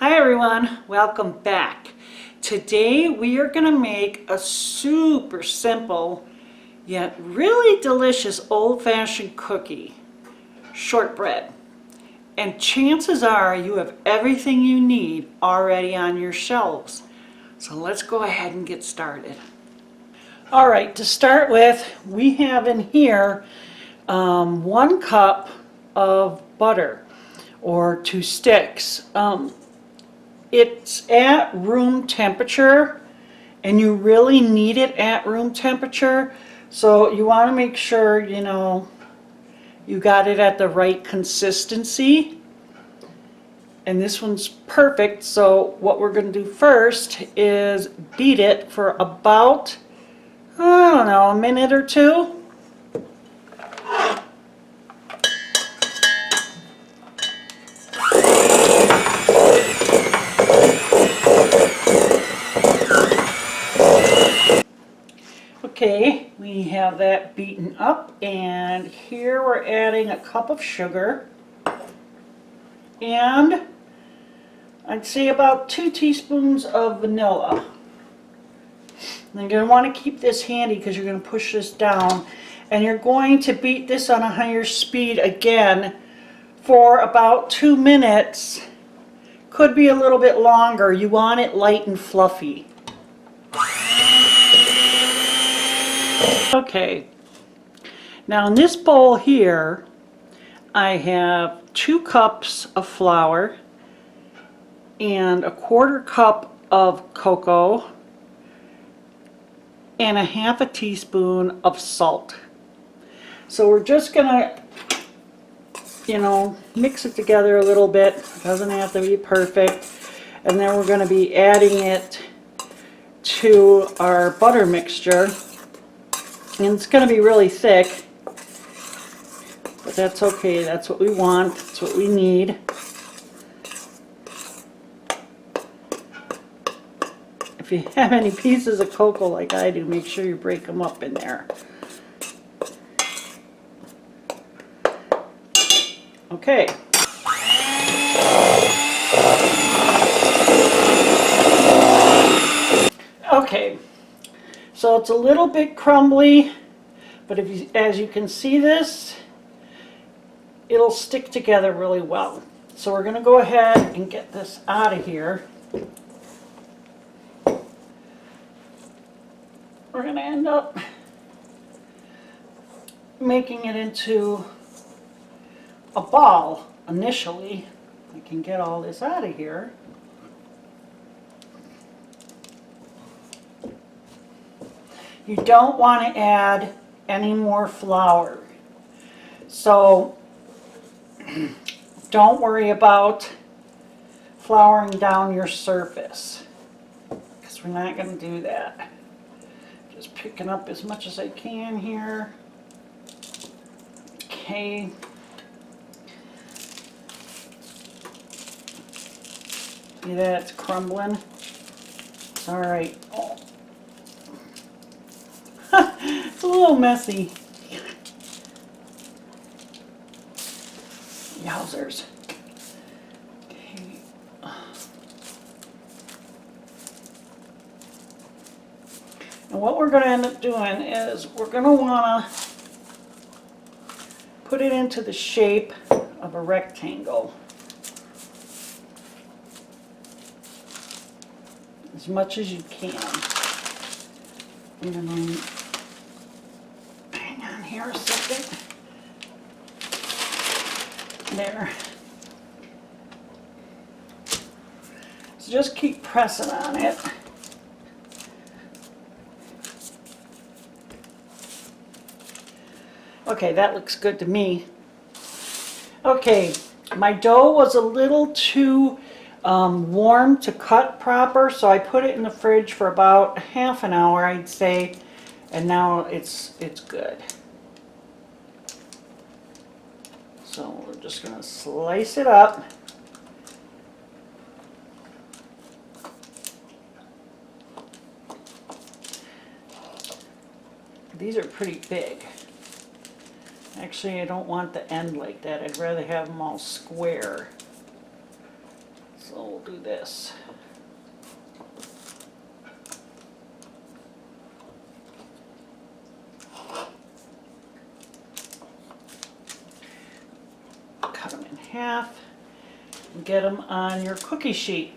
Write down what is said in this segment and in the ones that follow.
Hi everyone, welcome back. Today we are going to make a super simple yet really delicious old-fashioned cookie, shortbread. And chances are you have everything you need already on your shelves. So let's go ahead and get started. Alright, to start with, we have in here 1 cup of butter or 2 sticks. It's at room temperature, and you really need it at room temperature. So you want to make sure, you got it at the right consistency. And this one's perfect. So what we're going to do first is beat it for about, I don't know, a minute or 2. Okay, we have that beaten up, and here we're adding a cup of sugar and I'd say about 2 teaspoons of vanilla. And you're going to want to keep this handy because you're going to push this down, and you're going to beat this on a higher speed again for about 2 minutes. Could be a little bit longer. You want it light and fluffy. Okay, now in this bowl here I have 2 cups of flour and a 1/4 cup of cocoa and a 1/2 teaspoon of salt. So we're just gonna, mix it together a little bit. It doesn't have to be perfect. And then we're going to be adding it to our butter mixture. And it's going to be really thick, but that's okay. That's what we want. That's what we need. If you have any pieces of cocoa like I do, make sure you break them up in there. Okay. Okay. So it's a little bit crumbly, but as you can see this, it'll stick together really well. So we're going to go ahead and get this out of here. We're going to end up making it into a ball initially. I can get all this out of here. You don't want to add any more flour. So don't worry about flouring down your surface, because we're not going to do that. Just picking up as much as I can here. Okay. See that? It's crumbling. It's all right. Oh. It's a little messy. Yowzers. Okay. And what we're going to end up doing is we're going to want to put it into the shape of a rectangle. As much as you can. And then hang on here a second. There. So just keep pressing on it. Okay, that looks good to me. Okay, my dough was a little too warm to cut proper, so I put it in the fridge for about ½ an hour, I'd say, and now it's good. So we're just going to slice it up. These are pretty big. Actually, I don't want the end like that. I'd rather have them all square. So we'll do this. Cut them in half and get them on your cookie sheet.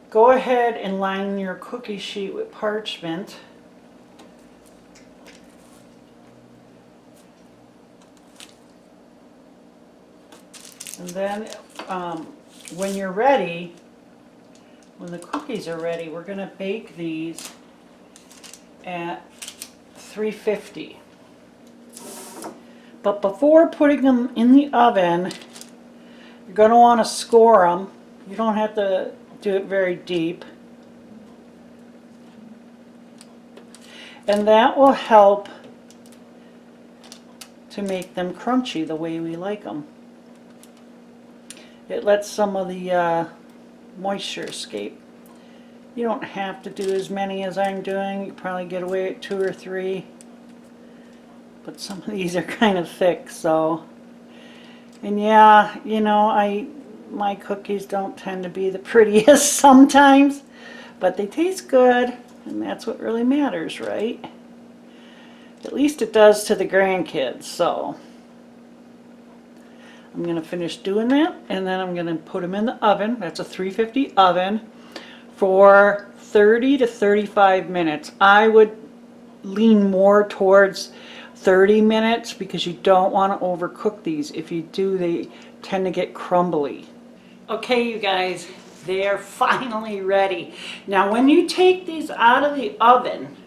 Go ahead and line your cookie sheet with parchment. And then when you're ready, when the cookies are ready, we're going to bake these at 350. But before putting them in the oven, you're going to want to score them. You don't have to do it very deep. And that will help to make them crunchy the way we like them. It lets some of the moisture escape. You don't have to do as many as I'm doing. You probably get away with 2 or 3. But some of these are kind of thick, so. And yeah, you know, my cookies don't tend to be the prettiest sometimes, but they taste good, and that's what really matters, right? At least it does to the grandkids, so. I'm going to finish doing that, and then I'm going to put them in the oven. That's a 350 oven for 30 to 35 minutes. I would lean more towards 30 minutes because you don't want to overcook these. If you do, they tend to get crumbly. Okay, you guys, they are finally ready. Now when you take these out of the oven,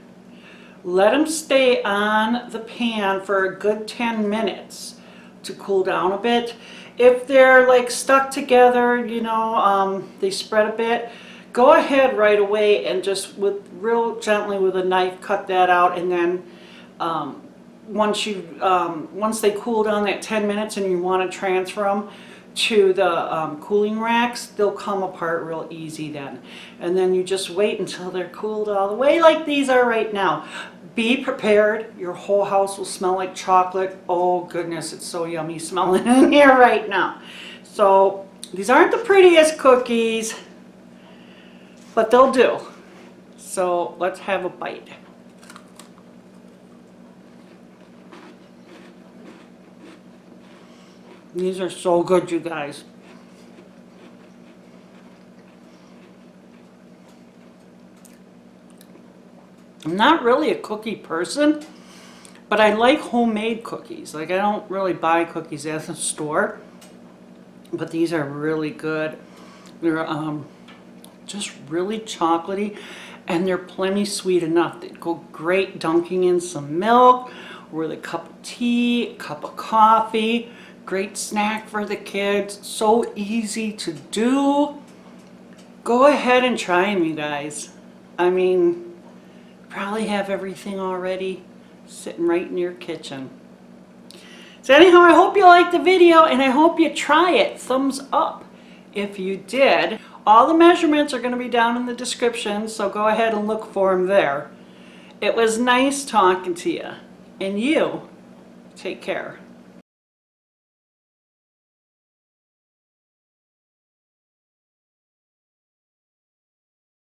let them stay on the pan for a good 10 minutes to cool down a bit. If they're like stuck together, you know, they spread a bit, go ahead right away and just real gently with a knife cut that out, and then once they cool down that 10 minutes and you want to transfer them to the cooling racks, they'll come apart real easy then. And then you just wait until they're cooled all the way like these are right now. Be prepared. Your whole house will smell like chocolate. Oh goodness, it's so yummy smelling in here right now. So these aren't the prettiest cookies, but they'll do. So let's have a bite. These are so good, you guys. I'm not really a cookie person, but I like homemade cookies. Like, I don't really buy cookies at the store, but these are really good. They're just really chocolatey, and they're plenty sweet enough. They go great dunking in some milk, or with a cup of tea, a cup of coffee. Great snack for the kids. So easy to do. Go ahead and try them, you guys. I mean, probably have everything already sitting right in your kitchen. So anyhow, I hope you liked the video, and I hope you try it. Thumbs up if you did. All the measurements are going to be down in the description, so go ahead and look for them there. It was nice talking to you, and you take care.